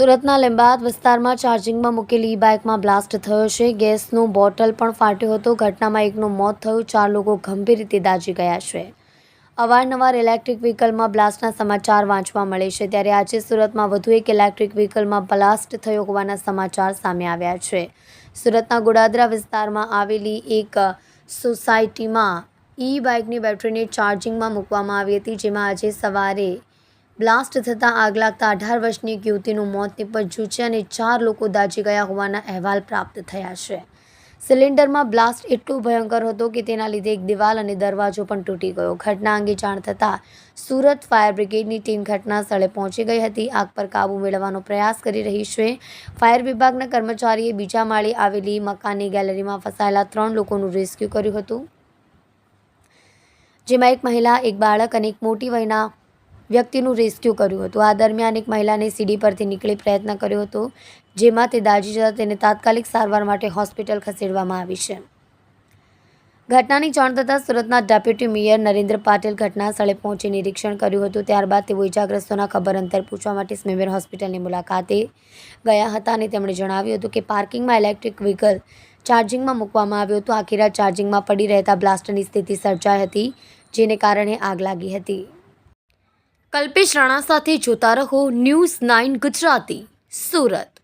સુરતના લીંબાયત વિસ્તારમાં ચાર્જિંગમાં મૂકેલી બાઇકમાં બ્લાસ્ટ થયો છે. ગેસનું બોટલ પણ ફાટ્યો હતો. ઘટનામાં એકનું મોત થયું, 4 લોકો ગંભીર રીતે દાઝી ગયા છે. અવારનવાર ઇલેક્ટ્રિક વ્હીકલમાં બ્લાસ્ટના સમાચાર વાંચવા મળે છે, ત્યારે આજે સુરતમાં વધુ એક ઇલેક્ટ્રિક વ્હીકલમાં બ્લાસ્ટ થયો હોવાના સમાચાર સામે આવ્યા છે. સુરતના ગોડાદરા વિસ્તારમાં આવેલી એક સોસાયટીમાં બાઇકની બેટરીને ચાર્જિંગમાં મૂકવામાં આવી હતી, જેમાં આજે સવારે બ્લાસ્ટ થતાં આગ લાગતા 18 વર્ષની એક યુવતીનું મોત નીપજ્યું છે અને 4 લોકો દાઝી ગયા હોવાના અહેવાલ પ્રાપ્ત થયા છે. સિલિન્ડરમાં બ્લાસ્ટ એટલો ભયંકર હતો કે તેના લીધે એક દિવાલ અને દરવાજો પણ તૂટી ગયો. ઘટના અંગે જાણ થતાં સુરત ફાયર બ્રિગેડની ટીમ ઘટના સ્થળે પહોંચી ગઈ હતી. આગ પર કાબૂ મેળવવાનો પ્રયાસ કરી રહી છે. ફાયર વિભાગના કર્મચારીએ બીજા માળે આવેલી મકાનની ગેલેરીમાં ફસાયેલા 3 લોકોનું રેસ્ક્યુ કર્યું હતું, જેમાં એક મહિલા, એક બાળક અને એક મોટી વયના વ્યક્તિનું રેસ્ક્યુ કર્યું હતું. આ દરમિયાન એક મહિલાને સીડી પરથી નીકળી પ્રયત્ન કર્યો હતો, જેમાં તે દાઝી જતા તેને તાત્કાલિક સારવાર માટે હોસ્પિટલ ખસેડવામાં આવી છે. ઘટનાની જાણ થતાં સુરતના ડેપ્યુટી મેયર નરેન્દ્ર પાટીલ ઘટના સ્થળે પહોંચી નિરીક્ષણ કર્યું હતું. ત્યારબાદ તેઓ ઇજાગ્રસ્તોના ખબર અંતર પૂછવા માટે સ્મીમેર હોસ્પિટલની મુલાકાતે ગયા હતા અને તેમણે જણાવ્યું હતું કે પાર્કિંગમાં ઇલેક્ટ્રિક વ્હીકલ ચાર્જિંગમાં મૂકવામાં આવ્યું હતું. આખી રાત ચાર્જિંગમાં પડી રહેતા બ્લાસ્ટની સ્થિતિ સર્જાઈ હતી, જેને કારણે આગ લાગી હતી. કલ્પેશ રાણા સાથે જોતા રહો ન્યૂઝ 9 ગુજરાતી, સુરત.